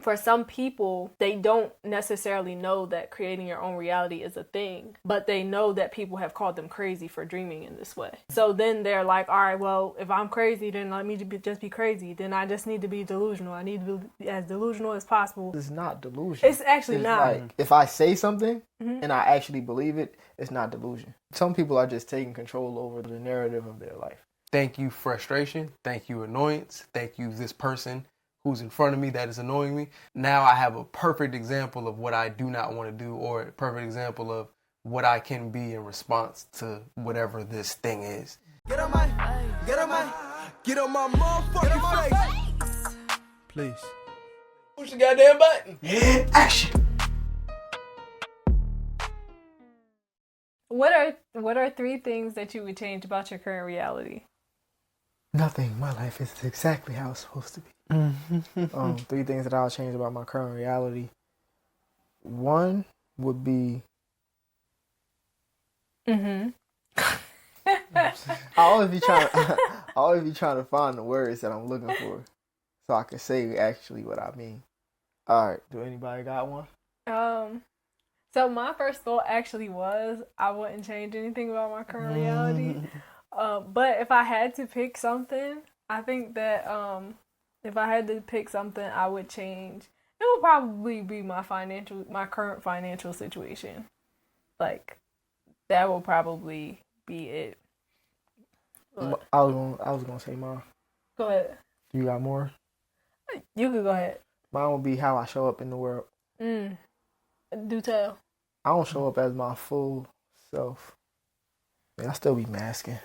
for some people, they don't necessarily know that creating your own reality is a thing, but they know that people have called them crazy for dreaming in this way. So then they're like, all right, well, if I'm crazy, then let me just be crazy. Then I just need to be delusional. I need to be as delusional as possible. It's not delusion. It's actually not. Like, if I say something and I actually believe it, it's not delusion. Some people are just taking control over the narrative of their life. Thank you, frustration. Thank you, annoyance. Thank you, this person who's in front of me that is annoying me. Now I have a perfect example of what I do not want to do, or a perfect example of what I can be in response to whatever this thing is. Get on my motherfucking face. Please. Push the goddamn button. Action. What are 3 things that you would change about your current reality? Nothing. My life is exactly how it's supposed to be. 3 things that I'll change about my current reality. 1 would be... I always be trying to find the words that I'm looking for, so I can say actually what I mean. All right. Do anybody got one? So my first thought actually was I wouldn't change anything about my current reality. But if I had to pick something, I think that if I had to pick something I would change, it would probably be my current financial situation. Like, that will probably be it. But I was gonna say mine. go ahead. You got more? You could go ahead. Mine would be how I show up in the world. Do tell. I don't show up as my full self. Man, I still be masking.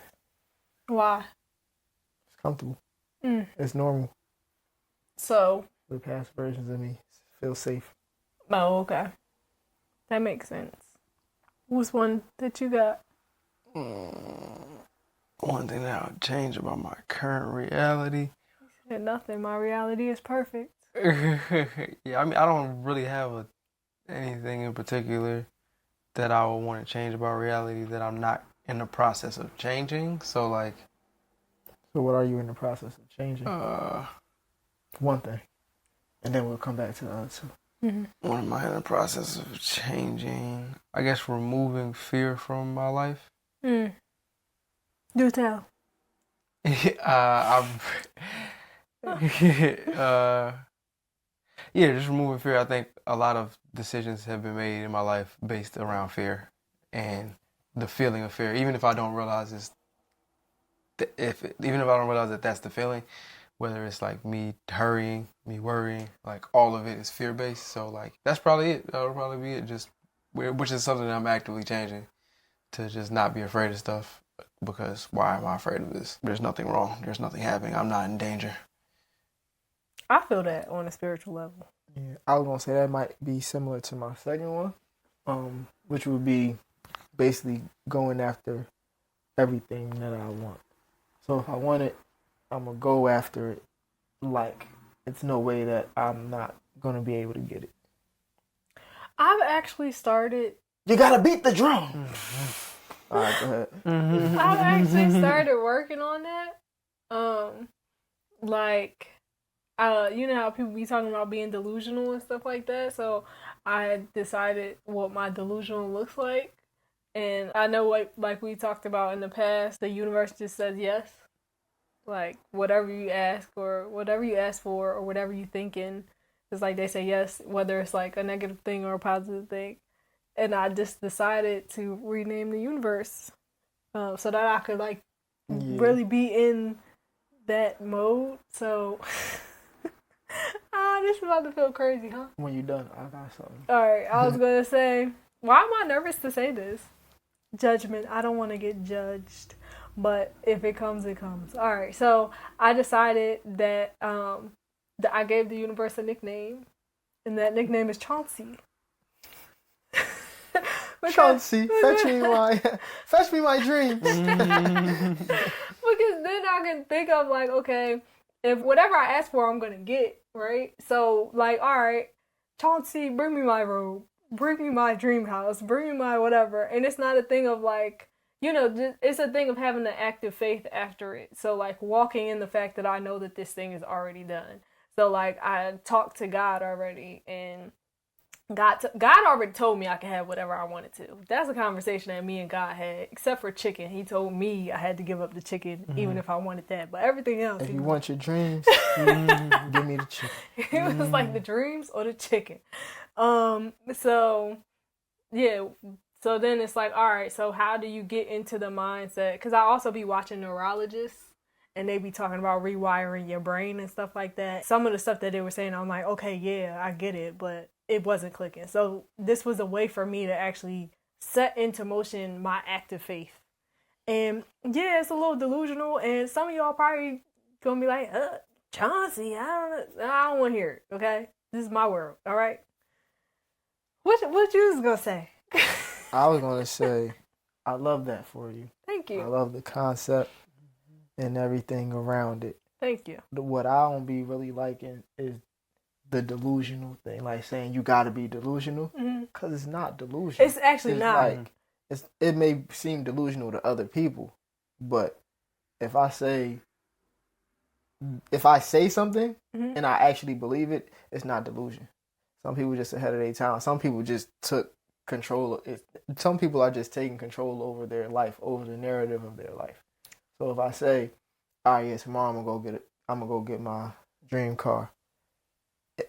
Why? It's comfortable. It's normal. So. The past versions of me feel safe. Oh, okay. That makes sense. What's one that you got? One thing that I would change about my current reality. You said nothing. My reality is perfect. Yeah, I mean, I don't really have anything in particular that I would want to change about reality that I'm not in the process of changing. So, like... So what are you in the process of changing? One thing. And then we'll come back to the other 2. What am I in the process of changing? I guess removing fear from my life. Do tell. Yeah, just removing fear. I think a lot of decisions have been made in my life based around fear and the feeling of fear. Even if I don't realize that that's the feeling, whether it's like me hurrying, me worrying, like all of it is fear based. So like that's probably it. That'll probably be it. Which is something that I'm actively changing, to just not be afraid of stuff. Because why am I afraid of this? There's nothing wrong. There's nothing happening. I'm not in danger. I feel that on a spiritual level. Yeah, I was gonna say that might be similar to my second one, which would be basically going after everything that I want. So if I want it, I'm gonna go after it. Like, it's no way that I'm not gonna be able to get it. I've actually started. You gotta beat the drum. All right, go ahead. I've actually started working on that. You know how people be talking about being delusional and stuff like that. So I decided what my delusional looks like, and I know what, like we talked about in the past, the universe just says yes. Like whatever you ask for, or whatever you thinking, it's like they say yes, whether it's like a negative thing or a positive thing. And I just decided to rename the universe, so that I could really be in that mode. So, this is about to feel crazy, huh? When you're done, I got something. All right, I was gonna say, why am I nervous to say this? Judgment. I don't want to get judged, but if it comes, it comes. All right, so I decided that that I gave the universe a nickname, and that nickname is Chauncey. Chauncey, fetch me my dreams. Because then I can think of like, okay, if whatever I ask for, I'm gonna get, right? So like, all right, Chauncey, bring me my robe, bring me my dream house, bring me my whatever. And it's not a thing of like, it's a thing of having an active faith after it. So like walking in the fact that I know that this thing is already done. So like I talked to God already, and God already told me I could have whatever I wanted to. That's a conversation that me and God had, except for chicken. He told me I had to give up the chicken even if I wanted that. But everything else, If you want your dreams, give me the chicken. it was like the dreams or the chicken. So yeah. So then it's like, all right, so how do you get into the mindset? Because I also be watching neurologists, and they be talking about rewiring your brain and stuff like that. Some of the stuff that they were saying, I'm like, okay, yeah, I get it, but it wasn't clicking. So this was a way for me to actually set into motion my active faith. And yeah, it's a little delusional, and some of y'all probably gonna be like, Chauncey, I don't want to hear it, okay? This is my world, all right? What you was gonna say? I was gonna say, I love that for you. Thank you. I love the concept and everything around it. Thank you. What I don't be really liking is the delusional thing, like saying you gotta be delusional, because it's not delusional. It's actually not. Like, it may seem delusional to other people, but if I say something and I actually believe it, it's not delusion. Some people just ahead of their time. Some people just took control of it. Some people are just taking control over their life, over the narrative of their life. So if I say, all right, yeah, tomorrow I'm gonna go get my dream car.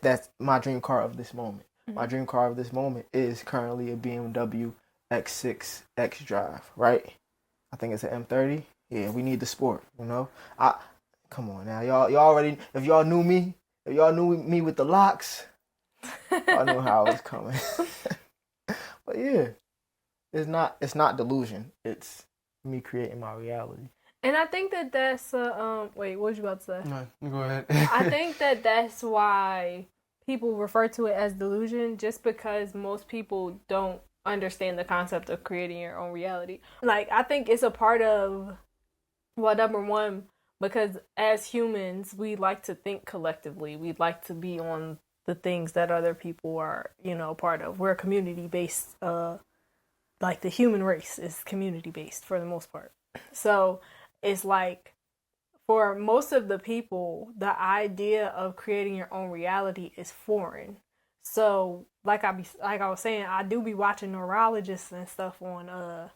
That's my dream car of this moment. My dream car of this moment is currently a BMW X6 X Drive, right? I think it's an M30. Yeah, we need the sport, you know? Come on now, y'all already, if y'all knew me with the locks, y'all knew how I was coming. But yeah, it's not delusion. It's me creating my reality. And I think that that's wait, what was you about to say? No, go ahead. I think that that's why people refer to it as delusion, just because most people don't understand the concept of creating your own reality. Like, I think it's a part of, well, number one, because as humans, we like to think collectively. We like to be on the things that other people are, part of. We're community-based, like the human race is community-based for the most part. So it's like, for most of the people, the idea of creating your own reality is foreign. So like I was saying, I do be watching neurologists and stuff on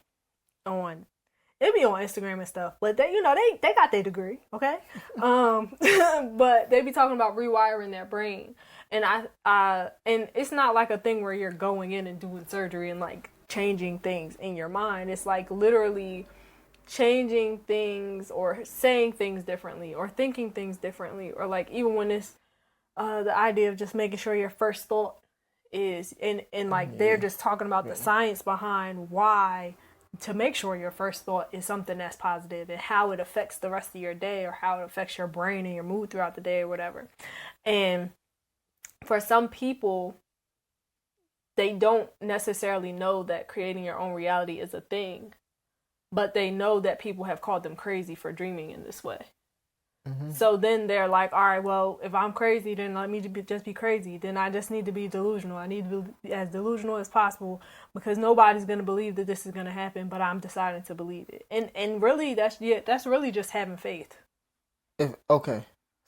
it be on Instagram and stuff, but they got their degree, okay? But they be talking about rewiring their brain, and and it's not like a thing where you're going in and doing surgery and like changing things in your mind. It's like literally changing things or saying things differently or thinking things differently, or like even when it's the idea of just making sure your first thought is and like they're just talking about the science behind why to make sure your first thought is something that's positive and how it affects the rest of your day or how it affects your brain and your mood throughout the day or whatever. And for some people, they don't necessarily know that creating your own reality is a thing, but they know that people have called them crazy for dreaming in this way. So then they're like, all right, well, if I'm crazy, then let me just be crazy. Then I just need to be delusional. I need to be as delusional as possible because nobody's going to believe that this is going to happen, but I'm deciding to believe it. And really, that's really just having faith.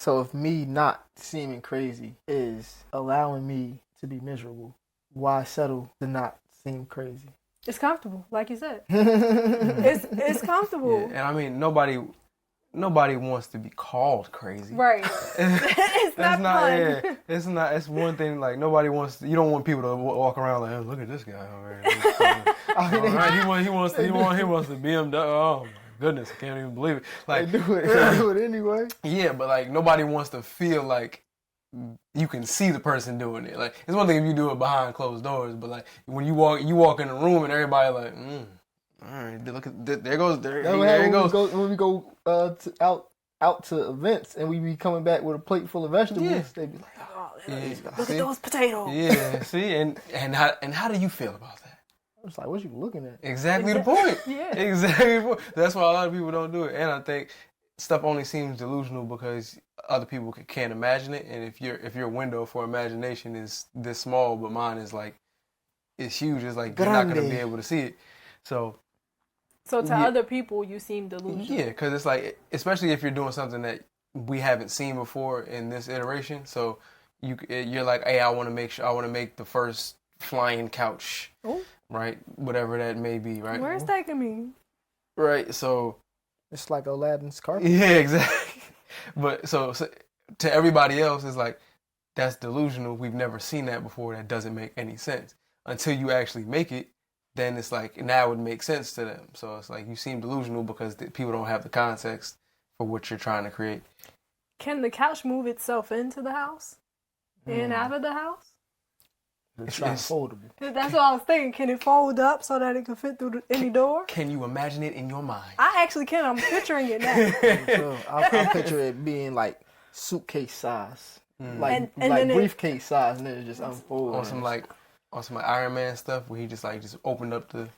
So if me not seeming crazy is allowing me to be miserable, why settle to not seem crazy? It's comfortable, like you said. It's comfortable. Yeah, and I mean, nobody wants to be called crazy. Right. It's not fun. Yeah, it's not. It's one thing. Like nobody wants. You don't want people to walk around like, oh, look at this guy over here. All right, he wants the BMW. Oh my goodness, I can't even believe it. Like they do it anyway. Yeah, but like nobody wants to feel like you can see the person doing it. Like it's one thing if you do it behind closed doors, but like when you walk in a room and everybody like, all right, look at there he goes. When we go out to events and we be coming back with a plate full of vegetables, they be like, oh, look at those potatoes. Yeah, see, and how do you feel about that? It's like, what you looking at? Exactly the point. Yeah. Exactly the point. That's why a lot of people don't do it. And I think stuff only seems delusional because other people can't imagine it. And if your window for imagination is this small, but mine is like, it's huge. It's like you're not going to be able to see it. So to other people, you seem delusional. Yeah, because it's like, especially if you're doing something that we haven't seen before in this iteration. So you're like, hey, I want to make the first flying couch, Ooh. right? Whatever that may be, right? Where's taking me? Right. So It's like Aladdin's carpet. yeah, exactly. But so to everybody else, it's like, that's delusional. We've never seen that before. That doesn't make any sense. Until you actually make it, then it's like, now it makes sense to them. So it's like, you seem delusional because people don't have the context for what you're trying to create. Can the couch move itself into the house? And out of the house? It's not foldable. That's what I was thinking. Can it fold up so that it can fit through any door? Can you imagine it in your mind? I actually can. I'm picturing it now. So I picture it being like suitcase size, like And like then briefcase size, and then it just unfolds. On some Iron Man stuff where he just opened up the.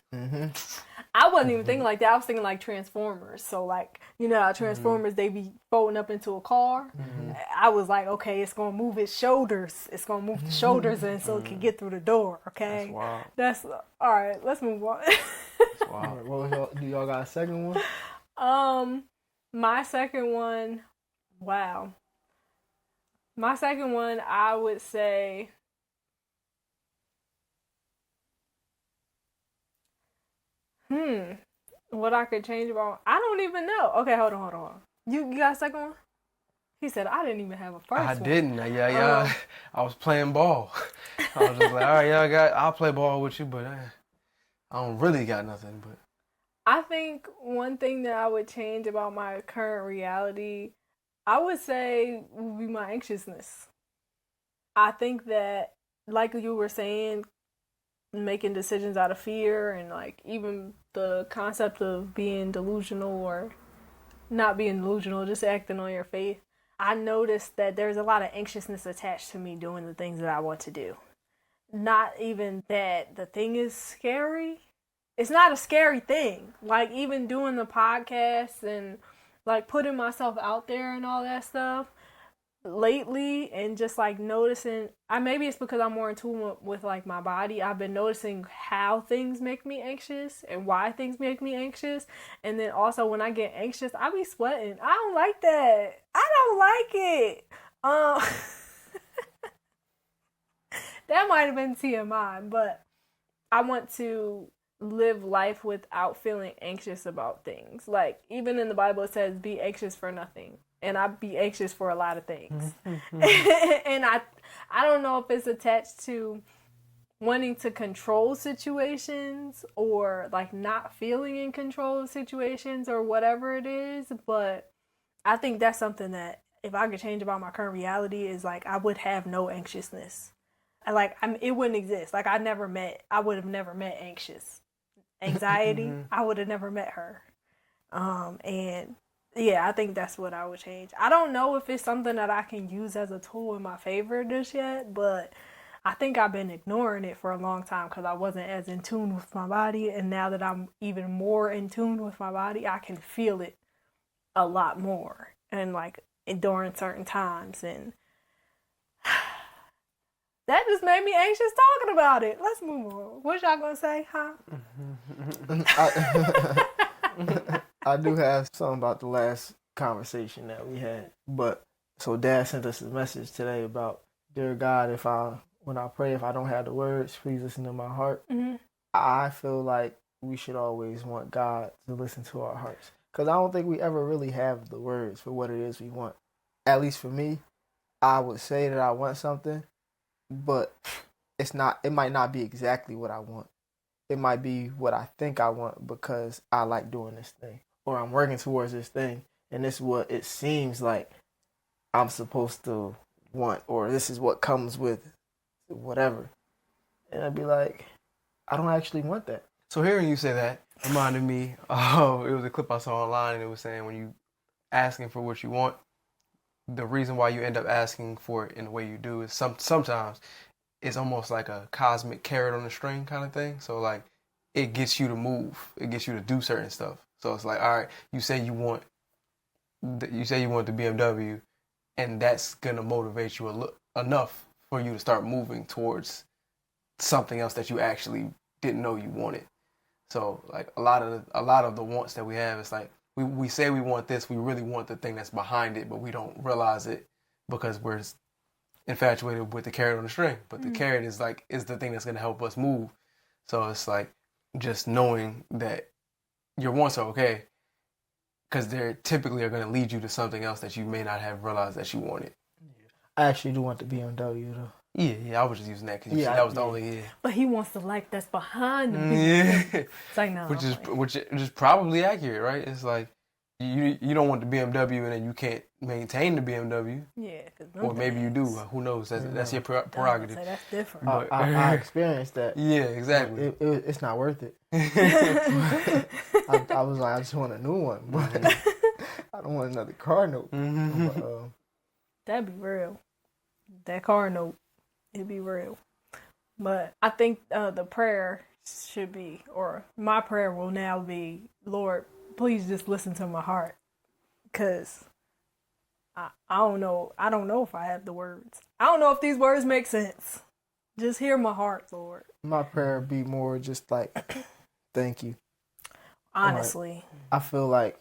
I wasn't even thinking like that. I was thinking like Transformers. So like, you know how Transformers, they be folding up into a car. I was like, okay, it's going to move its shoulders. It's going to move the shoulders in so it can get through the door. Okay. That's That's wild. all right. Let's move on. That's All wild. right, do y'all got a second one? My second one, wow. My second one, I would say, what I could change about, I don't even know. Okay, hold on. You got a second one? He said, I didn't even have a first one. I didn't. Yeah. I was playing ball. I was just like, all right, I'll play ball with you, but I don't really got nothing. But I think one thing that I would change about my current reality, I would say, would be my anxiousness. I think that, like you were saying, making decisions out of fear and like even the concept of being delusional or not being delusional, just acting on your faith. I noticed that there's a lot of anxiousness attached to me doing the things that I want to do. Not even that the thing is scary. It's not a scary thing. Like even doing the podcast and like putting myself out there and all that stuff lately, and just like noticing, maybe it's because I'm more in tune with like my body. I've been noticing how things make me anxious and why things make me anxious. And then also when I get anxious, I be sweating. I don't like that. I don't like it. That might have been TMI, but I want to live life without feeling anxious about things. Like even in the Bible it says be anxious for nothing. And I be anxious for a lot of things. And I don't know if it's attached to wanting to control situations or like not feeling in control of situations or whatever it is, but I think that's something that if I could change about my current reality is like I would have no anxiousness. It wouldn't exist. Like I would have never met anxiety. I would have never met her. And yeah, I think that's what I would change. I don't know if it's something that I can use as a tool in my favor just yet, but I think I've been ignoring it for a long time because I wasn't as in tune with my body. And now that I'm even more in tune with my body, I can feel it a lot more and like during certain times. And that just made me anxious talking about it. Let's move on. What y'all gonna say, huh? I do have something about the last conversation that we had. But so Dad sent us a message today about, dear God, when I pray, if I don't have the words, please listen to my heart. I feel like we should always want God to listen to our hearts. Because I don't think we ever really have the words for what it is we want. At least for me, I would say that I want something, but it might not be exactly what I want. It might be what I think I want because I like doing this thing. Or I'm working towards this thing, and this is what it seems like I'm supposed to want, or this is what comes with whatever. And I'd be like, I don't actually want that. so hearing you say that reminded me of, it was a clip I saw online, and it was saying when you asking for what you want, the reason why you end up asking for it in the way you do is sometimes it's almost like a cosmic carrot on the string kind of thing. So like it gets you to move, it gets you to do certain stuff. So it's like, all right, you say you want the BMW, and that's gonna motivate you enough for you to start moving towards something else that you actually didn't know you wanted. So like a lot of the wants that we have, it's like we say we want this, we really want the thing that's behind it, but we don't realize it because we're infatuated with the carrot on the string. But the carrot is the thing that's going to help us move. So it's like just knowing that your wants are okay, because they're typically are going to lead you to something else that you may not have realized that you wanted. I actually do want the BMW though. Yeah, I was just using that because that was the only. But he wants the life that's behind the BMW. Yeah, It's like, no. which is probably accurate, right? It's like you don't want the BMW and then you can't maintain the BMW. Yeah, or maybe you do. Who knows? That's your prerogative. That's different. I experienced that. Yeah, exactly. It's not worth it. I was like, I just want a new one, but I don't want another car note. But, that'd be real. That car note, it'd be real. But I think the prayer should be, or my prayer will now be, Lord, please just listen to my heart, because I don't know. I don't know if I have the words. I don't know if these words make sense. Just hear my heart, Lord. my prayer be more just like, thank you. Honestly, I feel like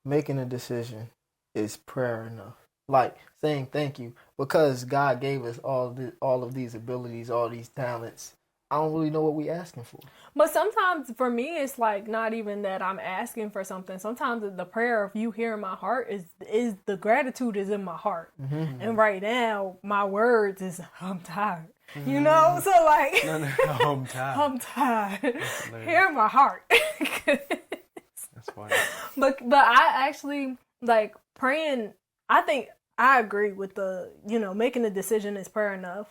making a decision is prayer enough. Like saying thank you because God gave us all of these abilities, all these talents. I don't really know what we asking for. but sometimes for me, it's like not even that I'm asking for something. Sometimes the prayer of you hearing my heart is the gratitude is in my heart. Mm-hmm. And right now, my words is I'm tired. You know, so like I'm tired. I'm tired. Hear my heart. That's funny. But I actually like praying. I think I agree with making a decision is prayer enough.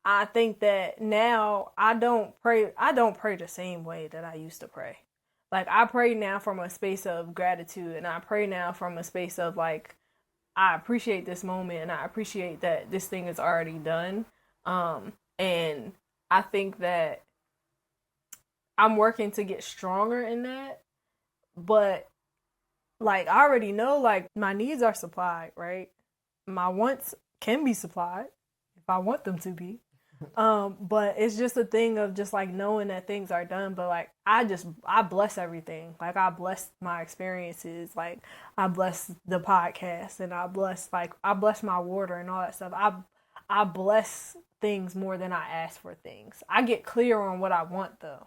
I think that now I don't pray the same way that I used to pray. Like I pray now from a space of gratitude, and I pray now from a space of like I appreciate this moment and I appreciate that this thing is already done. And I think that I'm working to get stronger in that. But like I already know like my needs are supplied, right? My wants can be supplied if I want them to be. But it's just a thing of just like knowing that things are done. But like I bless everything. Like I bless my experiences. Like I bless the podcast, and I bless my water and all that stuff. I bless things more than I ask for things. I get clear on what I want though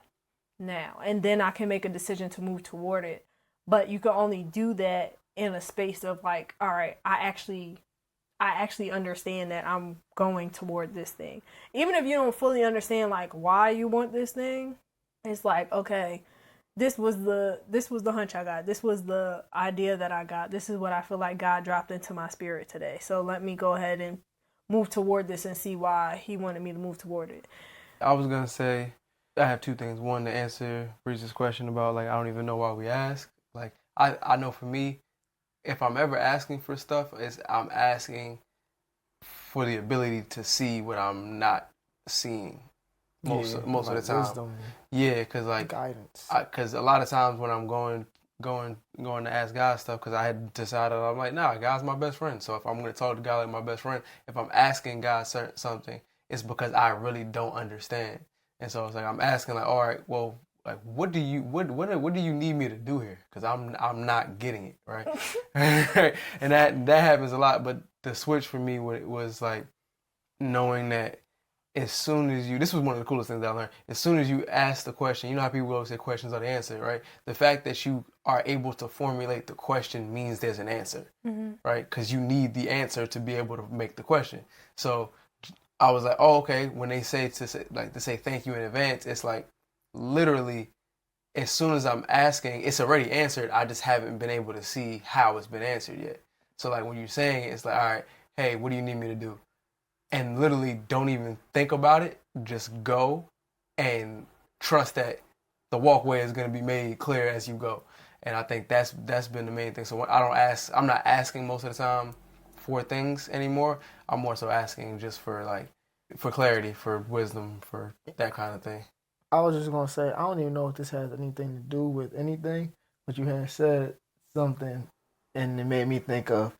now, and then I can make a decision to move toward it. But you can only do that in a space of like, all right, I actually understand that I'm going toward this thing. Even if you don't fully understand like why you want this thing, it's like, okay, this was the hunch I got. This was the idea that I got. This is what I feel like God dropped into my spirit today. So let me go ahead and move toward this and see why he wanted me to move toward it. I was going to say, I have two things. One, to answer Breeze's question about like, I don't even know why we ask. Like, I know for me, if I'm ever asking for stuff, I'm asking for the ability to see what I'm not seeing most of the time. Wisdom. Yeah, because like guidance. Because a lot of times when I'm going to ask God stuff, because I had decided I'm like, nah, God's my best friend. So if I'm going to talk to God like my best friend, if I'm asking God something, it's because I really don't understand. And so it's like I'm asking like, all right, well, like what do you need me to do here? Because I'm not getting it, right? And that happens a lot. But the switch for me was like knowing that as soon as this was one of the coolest things I learned. As soon as you ask the question, you know how people always say questions are the answer, right? The fact that you are able to formulate the question means there's an answer, right? Because you need the answer to be able to make the question. So I was like, oh, okay. When they say to say thank you in advance, it's like literally as soon as I'm asking, it's already answered. I just haven't been able to see how it's been answered yet. So like when you're saying it, it's like, all right, hey, what do you need me to do? And literally don't even think about it. Just go and trust that the walkway is going to be made clear as you go. And I think that's been the main thing. So when I'm not asking most of the time for things anymore. I'm more so asking just for clarity, for wisdom, for that kind of thing. I was just going to say, I don't even know if this has anything to do with anything, but you had said something and it made me think of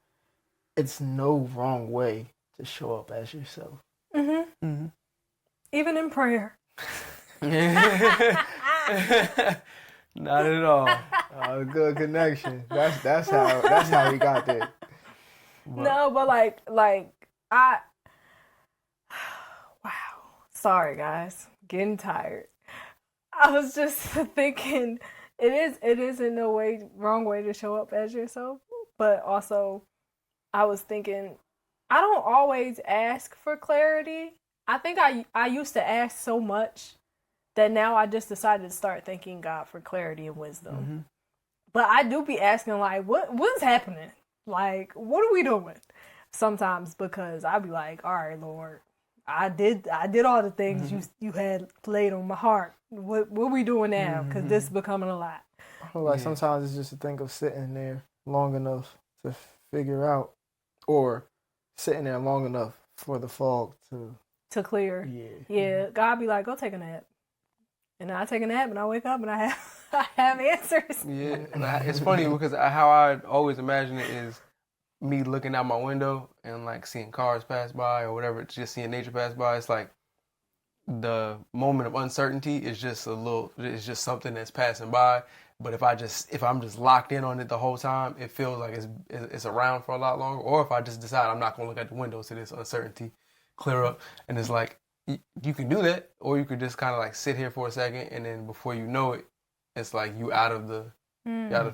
it's no wrong way to show up as yourself. Mm-hmm. Mm-hmm. Even in prayer. Not at all. Good connection. That's how he got there. No, but like I wow. Sorry guys. Getting tired. I was just thinking it is in no way wrong way to show up as yourself, but also I was thinking I don't always ask for clarity. I think I used to ask so much that now I just decided to start thanking God for clarity and wisdom. Mm-hmm. But I do be asking like what's happening? Like what are we doing? Sometimes because I be like, all right, Lord, I did all the things you had laid on my heart. What we doing now? Because this is becoming a lot. I feel like sometimes it's just a thing of sitting there long enough to figure out, or sitting there long enough for the fog to clear. Yeah. God be like, go take a nap, and then I take a nap, and I wake up, and I have answers. Yeah, it's funny because how I always imagine it is me looking out my window and like seeing cars pass by or whatever, just seeing nature pass by. It's like the moment of uncertainty is just it's just something that's passing by. But if I'm just locked in on it the whole time, it feels like it's around for a lot longer. Or if I just decide I'm not going to look at the window so this uncertainty clear up, and it's like you can do that, or you could just kind of like sit here for a second, and then before you know it, it's like you out of the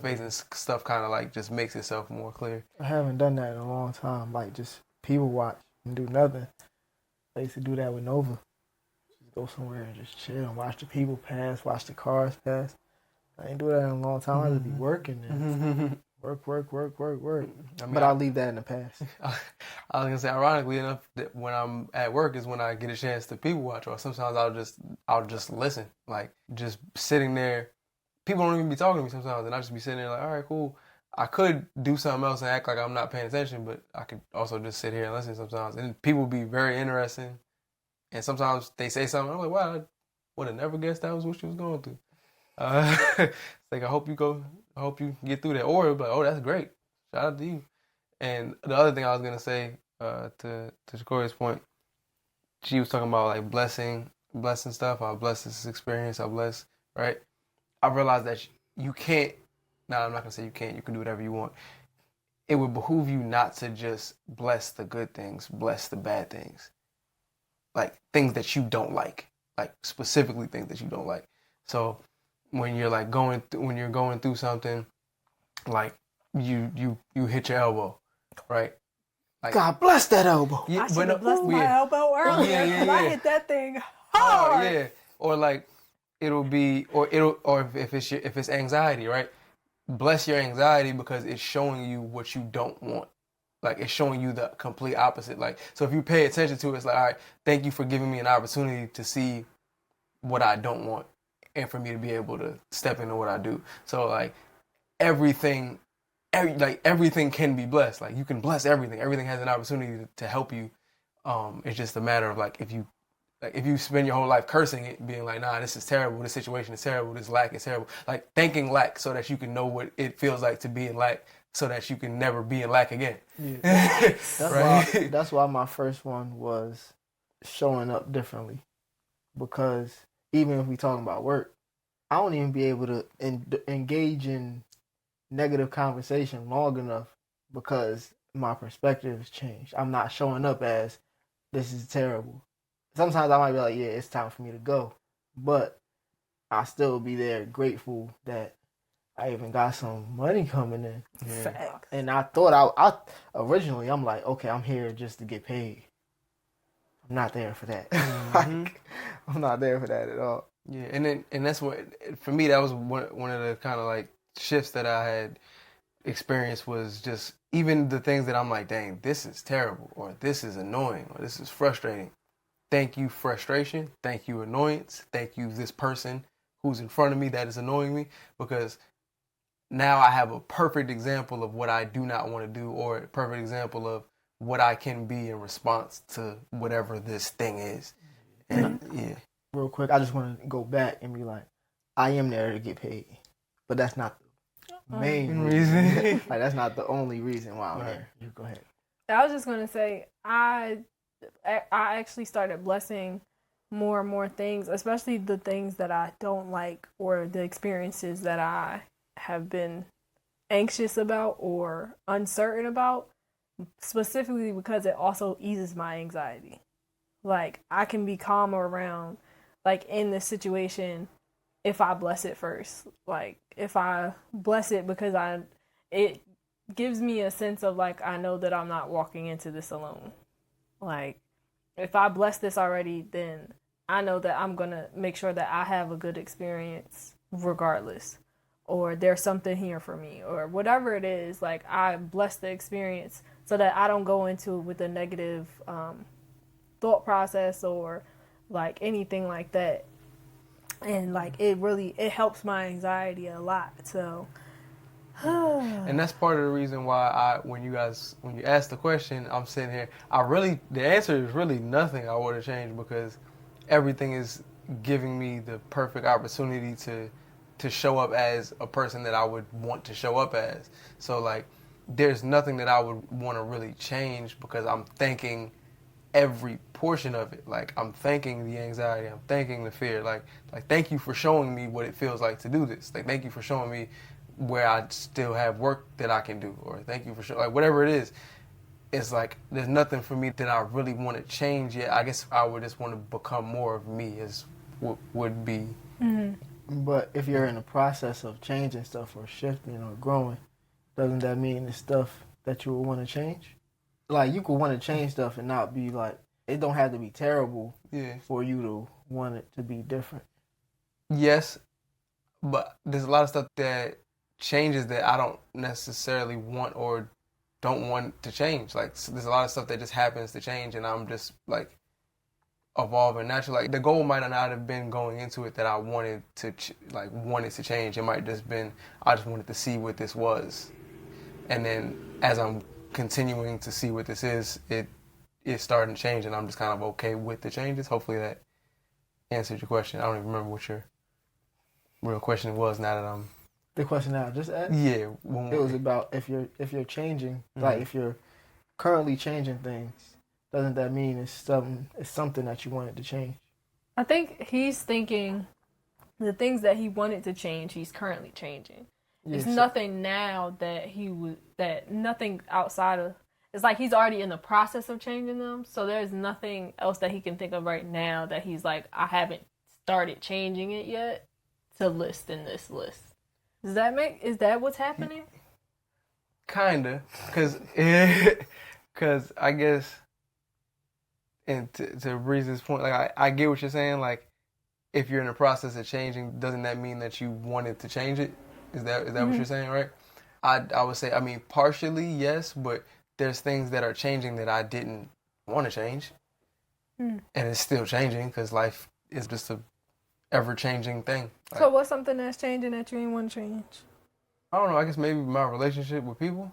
face, and stuff kind of like just makes itself more clear. I haven't done that in a long time. Like just people watch and do nothing. I used to do that with Nova. Just go somewhere and just chill and watch the people pass, watch the cars pass. I ain't do that in a long time. I just be working and work. I mean, but I'll leave that in the past. I was gonna say, ironically enough, that when I'm at work is when I get a chance to people watch, or sometimes I'll just listen, like just sitting there. People don't even be talking to me sometimes, and I just be sitting there like, all right, cool. I could do something else and act like I'm not paying attention, but I could also just sit here and listen sometimes. And people be very interesting, and sometimes they say something, I'm like, wow, I would have never guessed that was what she was going through. It's like, I hope you get through that. Or like, oh, that's great. Shout out to you. And the other thing I was gonna say, to Shakoria's point, she was talking about like blessing stuff. I'll bless this experience. I'll bless, right? I realized that you can't. Now I'm not gonna say you can't. You can do whatever you want. It would behoove you not to just bless the good things, bless the bad things, like things that you don't like specifically things that you don't like. So when you're like going through something, like you hit your elbow, right? Like, God bless that elbow. Yeah, I should have blessed my elbow earlier because I hit that thing hard. Yeah, or like or if it's anxiety, right? Bless your anxiety because it's showing you what you don't want. Like it's showing you the complete opposite. Like, so if you pay attention to it, it's like, all right, thank you for giving me an opportunity to see what I don't want and for me to be able to step into what I do. So like everything can be blessed. Like you can bless everything. Everything has an opportunity to help you. It's just a matter of like if you spend your whole life cursing it, being like, nah, this is terrible, this situation is terrible, this lack is terrible. Like thanking lack so that you can know what it feels like to be in lack, so that you can never be in lack again. Yeah. That's why my first one was showing up differently. Because even if we talking about work, I don't even be able to engage in negative conversation long enough because my perspective has changed. I'm not showing up as this is terrible. Sometimes I might be like, yeah, it's time for me to go. But I'll still be there grateful that I even got some money coming in. Yeah. And I thought I originally, I'm like, okay, I'm here just to get paid. I'm not there for that. Like, I'm not there for that at all. Yeah, and that's what, for me, that was one of the kind of like shifts that I had experienced, was just even the things that I'm like, dang, this is terrible, or this is annoying, or this is frustrating. Thank you, frustration. Thank you, annoyance. Thank you, this person who's in front of me that is annoying me, because now I have a perfect example of what I do not want to do, or a perfect example of what I can be in response to whatever this thing is. And yeah. Real quick, I just want to go back and be like, I am there to get paid, but that's not the main reason. Like, that's not the only reason why I'm there. You go ahead. I was just gonna say, I actually started blessing more and more things, especially the things that I don't like, or the experiences that I have been anxious about or uncertain about, specifically because it also eases my anxiety. Like, I can be calmer around, like, in this situation if I bless it first. Like, if I bless it because it gives me a sense of, like, I know that I'm not walking into this alone. Like, if I bless this already, then I know that I'm going to make sure that I have a good experience regardless. Or there's something here for me, or whatever it is. Like, I bless the experience so that I don't go into it with a negative thought process or like anything like that. And like, it helps my anxiety a lot. So And that's part of the reason why when you ask the question, I'm sitting here. The answer is really nothing I would have changed, because everything is giving me the perfect opportunity to show up as a person that I would want to show up as. So like, there's nothing that I would want to really change, because I'm thanking every portion of it. Like, I'm thanking the anxiety, I'm thanking the fear. Like thank you for showing me what it feels like to do this. Like, thank you for showing me where I still have work that I can do, or thank you for like whatever it is. It's like, there's nothing for me that I really want to change yet. I guess I would just want to become more of me, is what would be. Mm-hmm. But if you're in the process of changing stuff or shifting or growing, doesn't that mean the stuff that you would want to change? Like, you could want to change stuff and not be like, it don't have to be terrible for you to want it to be different. Yes, but there's a lot of stuff that changes that I don't necessarily want or don't want to change. Like, there's a lot of stuff that just happens to change, and I'm just like evolving naturally. Like, the goal might not have been going into it that I wanted to wanted to change. It might just been, I just wanted to see what this was, and then as I'm continuing to see what this is, it's starting to change, and I'm just kind of okay with the changes. Hopefully that answered your question. I don't even remember what your real question was now that I'm... The question that I just asked? Yeah. It was about if you're changing, like if you're currently changing things, doesn't that mean it's something that you wanted to change? I think he's thinking the things that he wanted to change, he's currently changing. There's nothing now that nothing outside of, it's like he's already in the process of changing them. So there's nothing else that he can think of right now that he's like, I haven't started changing it yet to list in this list. Is that what's happening? Kinda, cause I guess, and to Breeze's point, like I get what you're saying. Like, if you're in the process of changing, doesn't that mean that you wanted to change it? Is that what you're saying, right? I would say, I mean, partially yes, but there's things that are changing that I didn't want to change, and it's still changing, because life is just a ever-changing thing. Like, so what's something that's changing that you didn't want to change? I don't know. I guess maybe my relationship with people.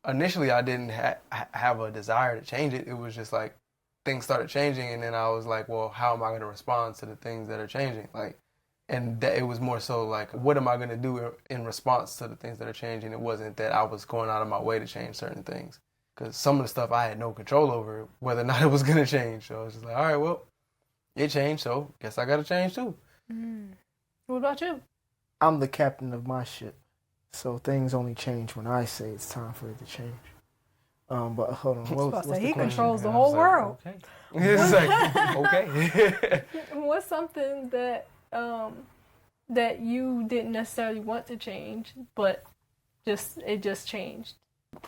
Initially, I didn't have a desire to change it. It was just like things started changing, and then I was like, well, how am I going to respond to the things that are changing? Like, and that it was more so like, what am I going to do in response to the things that are changing? It wasn't that I was going out of my way to change certain things, because some of the stuff I had no control over whether or not it was going to change. So I was just like, all right, well, it changed, so guess I got to change too. What about you? I'm the captain of my ship, so things only change when I say it's time for it to change. But hold on, what's the he question? controls the whole world. Okay. It's like, okay. What's something that that you didn't necessarily want to change, but it just changed?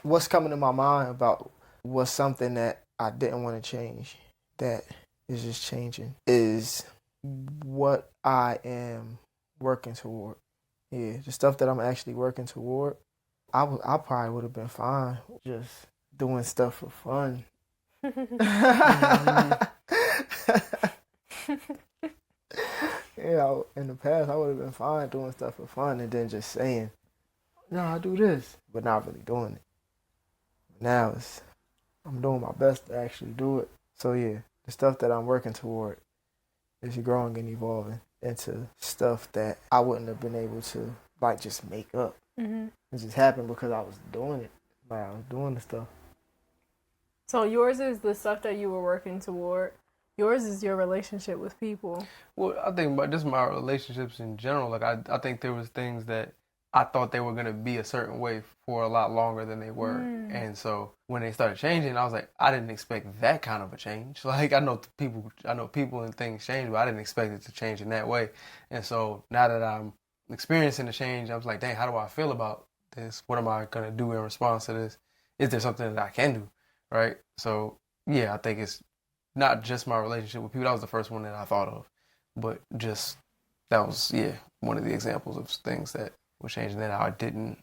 What's coming to my mind about what's something that I didn't want to change that is just changing is what I am working toward. Yeah, the stuff that I'm actually working toward. I probably would have been fine just doing stuff for fun. Yeah, in the past I would have been fine doing stuff for fun and then just saying, no, I do this, but not really doing it. Now I'm doing my best to actually do it. So yeah, the stuff that I'm working toward is growing and evolving into stuff that I wouldn't have been able to like just make up. It just happened because I was doing it. Like, I was doing the stuff. So yours is the stuff that you were working toward. Yours is your relationship with people. Well, I think about just my relationships in general. Like, I think there was things that I thought they were going to be a certain way for a lot longer than they were. And so when they started changing, I was like, I didn't expect that kind of a change. Like, I know people and things change, but I didn't expect it to change in that way. And so now that I'm experiencing the change, I was like, dang, how do I feel about this? What am I going to do in response to this? Is there something that I can do? Right? So, yeah, I think it's not just my relationship with people. That was the first one that I thought of. But just, that was, yeah, one of the examples of things that was changing that I didn't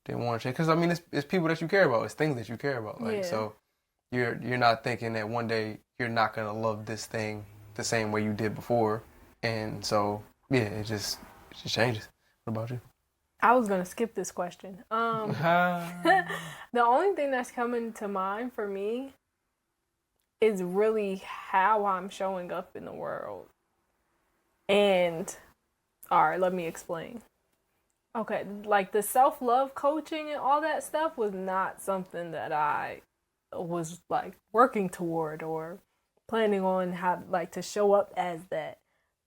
want to change. Because, I mean, it's people that you care about. It's things that you care about. Like, so you're not thinking that one day you're not going to love this thing the same way you did before. And so, yeah, it just changes. What about you? I was gonna skip this question. The only thing that's coming to mind for me is really how I'm showing up in the world. And all right, let me explain. Okay, like the self-love coaching and all that stuff was not something that I was like working toward or planning on how like to show up as that.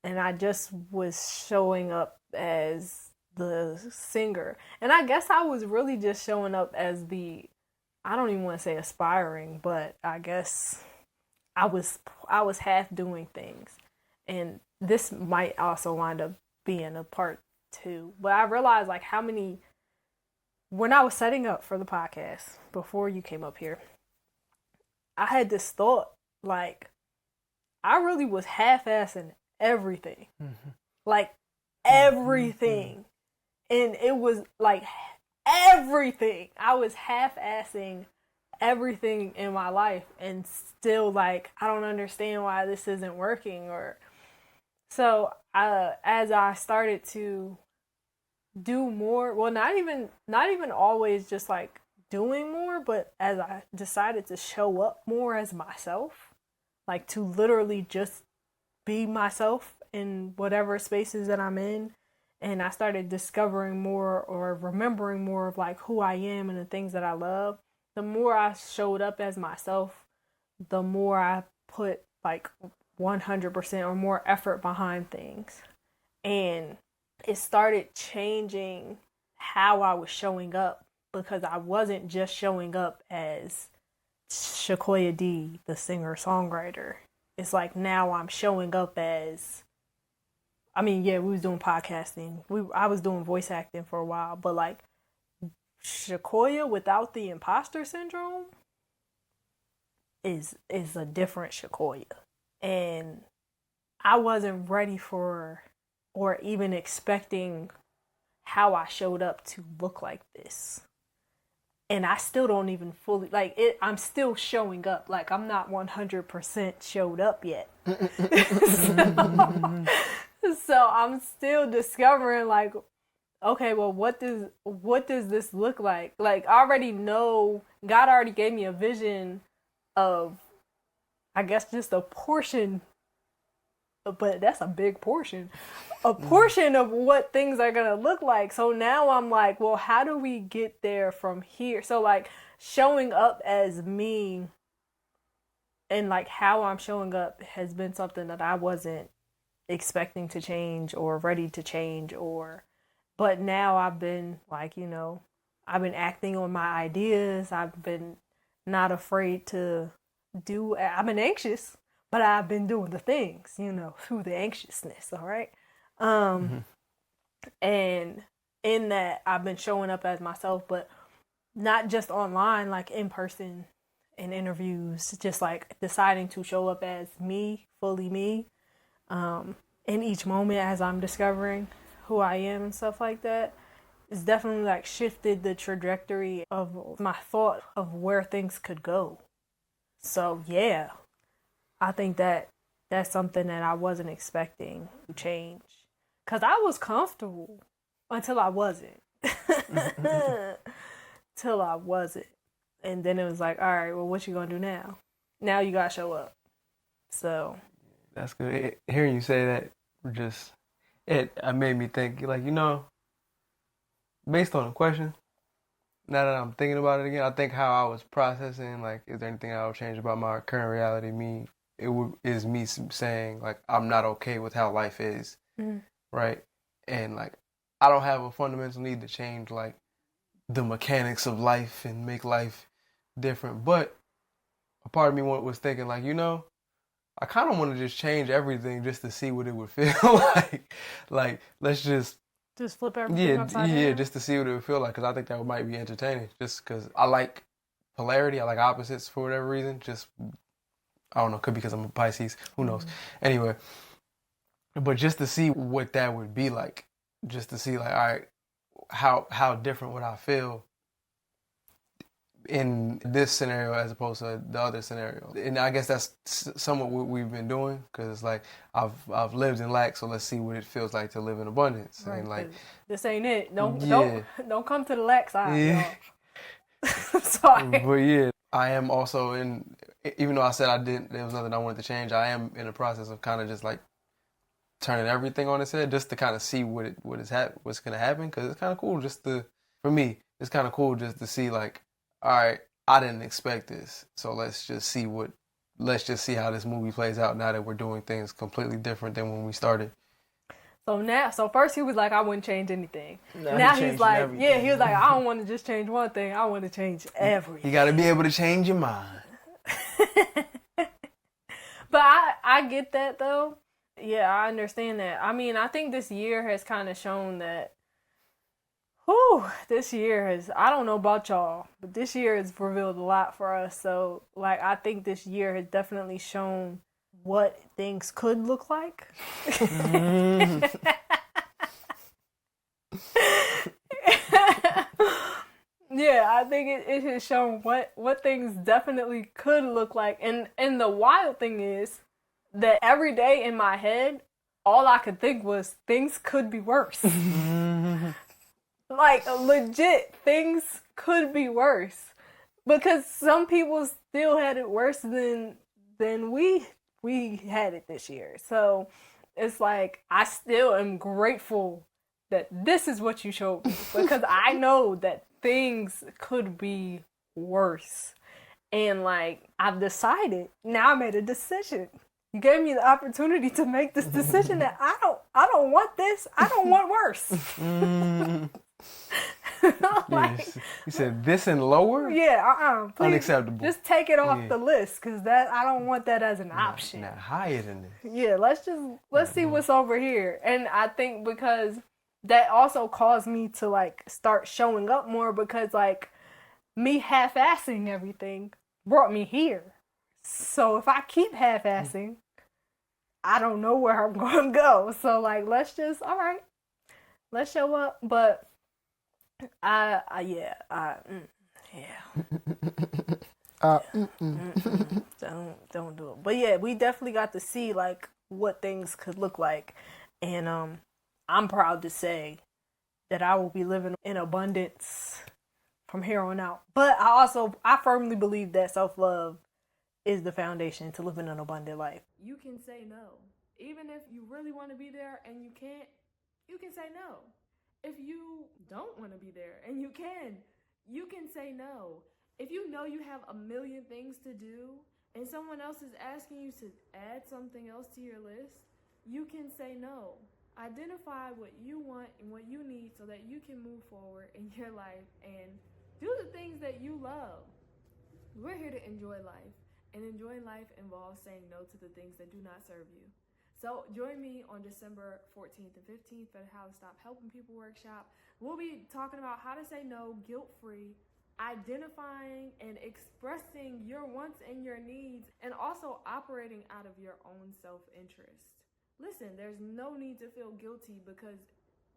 And I just was showing up as the singer. And I guess I was really just showing up as I don't even want to say aspiring, but I guess I was half doing things. And this might also wind up being a part two. But I realized like how many when I was setting up for the podcast before you came up here, I had this thought like I really was half-assing everything. Like everything. And it was like everything. I was half-assing everything in my life and still like I don't understand why this isn't working or so as I started to do more, well not even always just like doing more, but as I decided to show up more as myself, like to literally just be myself in whatever spaces that I'm in. And I started discovering more or remembering more of like who I am and the things that I love. The more I showed up as myself, the more I put like 100% or more effort behind things. And it started changing how I was showing up because I wasn't just showing up as Shakoya D, the singer-songwriter. It's like now I'm showing up as I mean, yeah, we was doing podcasting. I was doing voice acting for a while, but like Shakoya without the imposter syndrome is a different Shakoya. And I wasn't ready for or even expecting how I showed up to look like this. And I still don't even fully like it. I'm still showing up. Like I'm not 100% showed up yet. So I'm still discovering like, okay, well, what does this look like? Like I already know God already gave me a vision of, I guess just a portion, but that's a big portion, a portion of what things are gonna look like. So now I'm like, well, how do we get there from here? So like showing up as me and like how I'm showing up has been something that I wasn't expecting to change or ready to change but now I've been like, I've been acting on my ideas. I've been not afraid to I've been anxious, but I've been doing the things, through the anxiousness. All right. And in that I've been showing up as myself, but not just online, like in person in interviews, just like deciding to show up as me, fully me. In each moment as I'm discovering who I am and stuff like that, it's definitely like shifted the trajectory of my thought of where things could go. So yeah, I think that that's something that I wasn't expecting to change. Cause I was comfortable until I wasn't. Till I wasn't. And then it was like, all right, well, what you gonna do now? Now you gotta show up. So that's good. Hearing you say that it made me think like, based on the question, now that I'm thinking about it again, I think how I was processing, like, is there anything I would change about my current reality? Is me saying like, I'm not okay with how life is. Right. And like, I don't have a fundamental need to change like the mechanics of life and make life different. But a part of me was thinking like, I kind of want to just change everything just to see what it would feel like. Like, let's just flip everything upside down. just to see what it would feel like, because I think that might be entertaining. Just because I like polarity, I like opposites for whatever reason. Just, I don't know, could be because I'm a Pisces. Who knows? Anyway, but just to see what that would be like, just to see like, all right, how different would I feel in this scenario as opposed to the other scenario. And I guess that's somewhat what we've been doing, because it's like I've lived in lack, so let's see what it feels like to live in abundance. Right, and like, this ain't it. Don't come to the lack side. Yeah. Sorry. But yeah, I am also even though I said there was nothing I wanted to change, I am in the process of kind of just like turning everything on its head just to kind of see what's going to happen, because it's kind of cool for me, it's kind of cool just to see like, all right, I didn't expect this, so let's just see how this movie plays out now that we're doing things completely different than when we started. So first he was like, I wouldn't change anything. No, now he's like, everything. he was like, I don't want to just change one thing. I want to change everything. You got to be able to change your mind. But I get that though. Yeah, I understand that. I mean, I think this year has kind of shown that. This year I don't know about y'all, but this year has revealed a lot for us. So, like, I think this year has definitely shown what things could look like. Yeah, I think it has shown what things definitely could look like. And the wild thing is that every day in my head, all I could think was things could be worse. Like, legit, things could be worse. Because some people still had it worse than we had it this year. So it's like, I still am grateful that this is what you showed me. Because I know that things could be worse. And like, I've decided, now I made a decision. You gave me the opportunity to make this decision that I don't want this. I don't want worse. Like, you said this and lower? Yeah, please, unacceptable. just take it off the list, because I don't want that as an option. Not higher than this. Yeah, let's see what's over here. And I think because that also caused me to like start showing up more, because like me half-assing everything brought me here. So if I keep half-assing, I don't know where I'm going to go. So like, let's show up. But don't do it. But yeah, we definitely got to see like what things could look like, and I'm proud to say that I will be living in abundance from here on out. But I firmly believe that self-love is the foundation to living an abundant life. You can say no, even if you really want to be there and you can't. You can say no. If you don't want to be there and you can say no. If you know you have a million things to do and someone else is asking you to add something else to your list, you can say no. Identify what you want and what you need so that you can move forward in your life and do the things that you love. We're here to enjoy life, and enjoying life involves saying no to the things that do not serve you. So join me on December 14th and 15th for the How to Stop Helping People workshop. We'll be talking about how to say no guilt-free, identifying and expressing your wants and your needs, and also operating out of your own self-interest. Listen, there's no need to feel guilty, because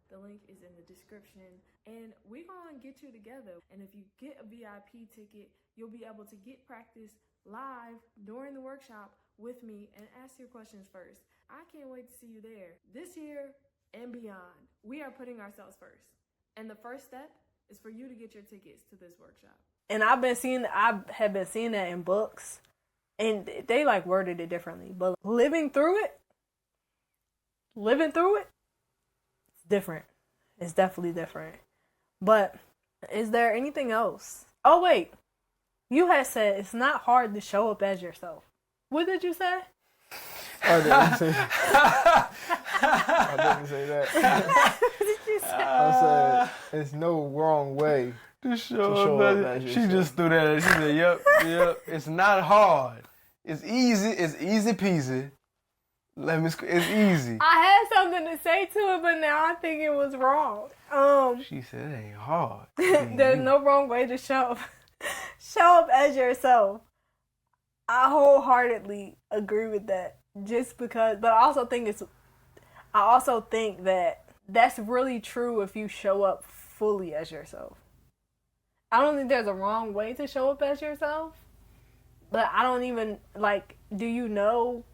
the link is in the description, and we're going to get you together. And if you get a VIP ticket, you'll be able to get practice live during the workshop with me and ask your questions first. I can't wait to see you there. This year and beyond, we are putting ourselves first. And the first step is for you to get your tickets to this workshop. And I have been seeing that in books, and they like worded it differently. But living through it, it's different. It's definitely different. But is there anything else? Oh, wait. You had said it's not hard to show up as yourself. What did you say? I didn't say that. What did you say? I said it's no wrong way to show up up. as She yourself. just threw that. She said, "Yep. It's not hard. It's easy. It's easy peasy. It's easy." I had something to say to it, but now I think it was wrong. She said, "It ain't hard." There's no wrong way to show up as yourself. I wholeheartedly agree with that. Just because, but I also think that that's really true if you show up fully as yourself. I don't think there's a wrong way to show up as yourself, but I don't even, like, do you know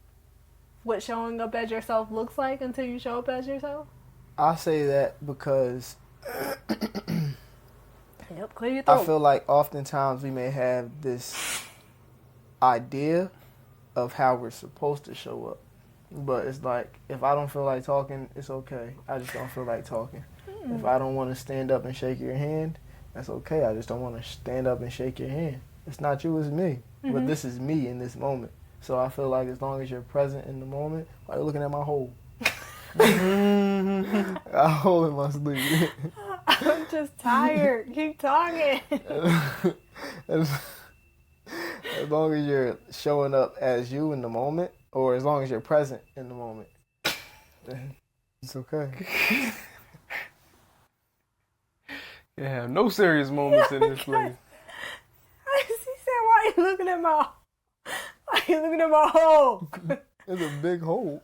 what showing up as yourself looks like until you show up as yourself? I say that because Yep, clear your throat. I feel like oftentimes we may have this idea of how we're supposed to show up. But it's like, if I don't feel like talking, it's okay. I just don't feel like talking. If I don't want to stand up and shake your hand, that's okay. I just don't want to stand up and shake your hand. It's not you, it's me. But this is me in this moment. So I feel like as long as you're present in the moment, why are you looking at my hole? I hole in my sleeve. I'm just tired. Keep talking. As long as you're showing up as you in the moment, or as long as you're present in the moment, then it's okay. Yeah, no serious moments in this place. He said, "Why are you looking at my hole?" It's a big hole.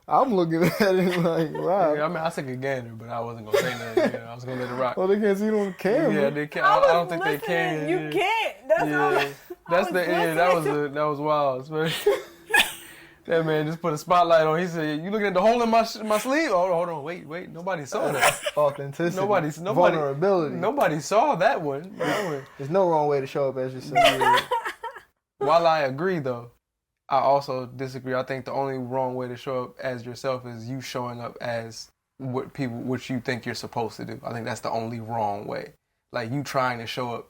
I'm looking at it like, wow. Yeah, I mean, I took a gander, but I wasn't gonna say nothing. Yeah, I was gonna let it rock. Oh, they can't see it on the camera. Yeah, they can't. I don't think they can. You can't. That's that was wild. Especially that man just put a spotlight on. He said, "You looking at the hole in my sleeve?" Oh, hold on, wait. Nobody saw that. Authenticity. Nobody. Vulnerability. Nobody saw that one. There's no wrong way to show up as yourself. While I agree, though, I also disagree. I think the only wrong way to show up as yourself is you showing up as what you think you're supposed to do. I think that's the only wrong way. Like, you trying to show up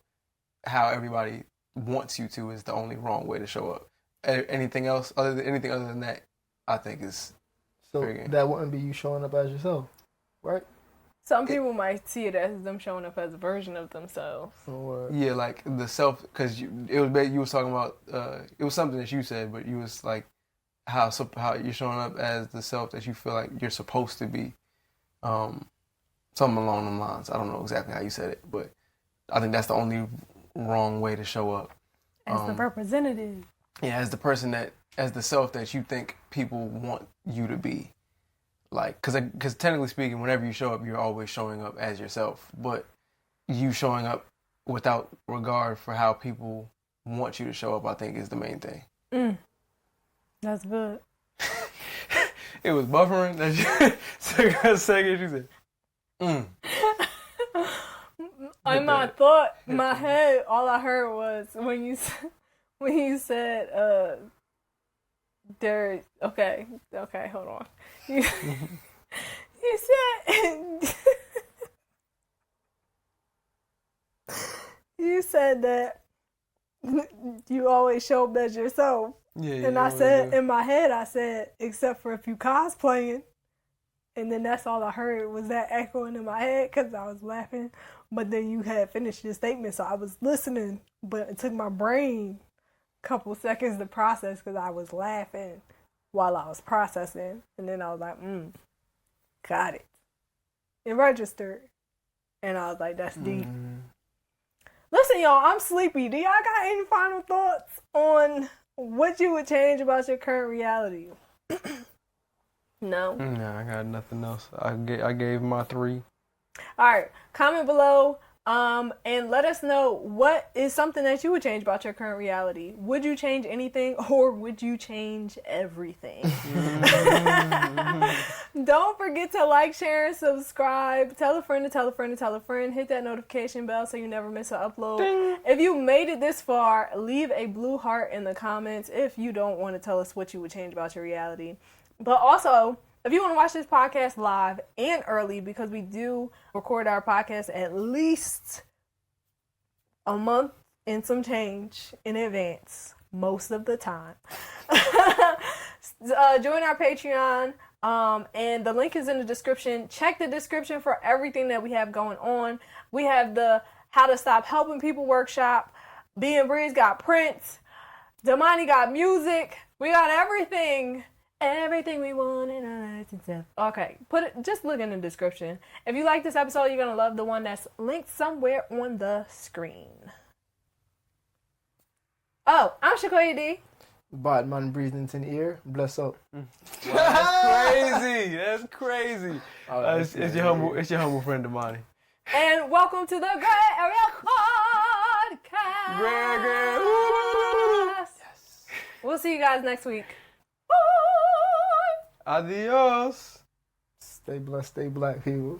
how everybody wants you to is the only wrong way to show up. Anything other than that, I think is So fair. that wouldn't be you showing up as yourself, right? Some people might see it as them showing up as a version of themselves. Or Yeah, like the self, because you was talking about it was something that you said, but you was like how you're showing up as the self that you feel like you're supposed to be, something along them lines. I don't know exactly how you said it, but I think that's the only wrong way to show up. As the representative. Yeah, as the self that you think people want you to be. Like, because technically speaking, whenever you show up, you're always showing up as yourself. But you showing up without regard for how people want you to show up, I think, is the main thing. That's good. It was buffering. That took a second. She said, In my head, all I heard was when you said, there. Okay, hold on. You said that you always show up as yourself. Yeah. And I said, in my head, I said, except for if you cosplaying. And then that's all I heard was that echoing in my head because I was laughing. But then you had finished your statement, so I was listening. But it took my brain a couple seconds to process because I was laughing while I was processing. And then I was like, got it. It registered. And I was like, that's deep. Listen, y'all, I'm sleepy. Do y'all got any final thoughts on what you would change about your current reality? No? Nah, I got nothing else. I gave my 3. All right. Comment below and let us know what is something that you would change about your current reality. Would you change anything or would you change everything? Don't forget to like, share, and subscribe. Tell a friend to tell a friend to tell a friend. Hit that notification bell so you never miss an upload. Ding. If you made it this far, leave a blue heart in the comments if you don't want to tell us what you would change about your reality. But also, if you want to watch this podcast live and early, because we do record our podcast at least a month and some change in advance, most of the time. Join our Patreon. And the link is in the description. Check the description for everything that we have going on. We have the How to Stop Helping People workshop. B and Breeze got prints. Damani got music. We got everything. Everything we want in our lives and stuff. Okay, just look in the description. If you like this episode, you're gonna love the one that's linked somewhere on the screen. Oh, I'm Shakoya D. Bad man breathing into the ear. Bless up. That's crazy. That's crazy. Oh, It's your humble friend Damani. And welcome to the Grae Area podcast. Grae. Yes. We'll see you guys next week. Adios. Stay blessed, stay black, people.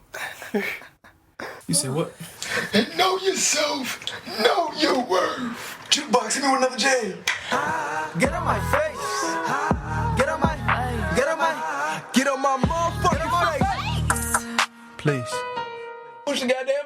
You say what? And know yourself, know your worth. Jukebox, hit me with another jam. Get on my face. Get on my motherfucking face. Please. Push the goddamn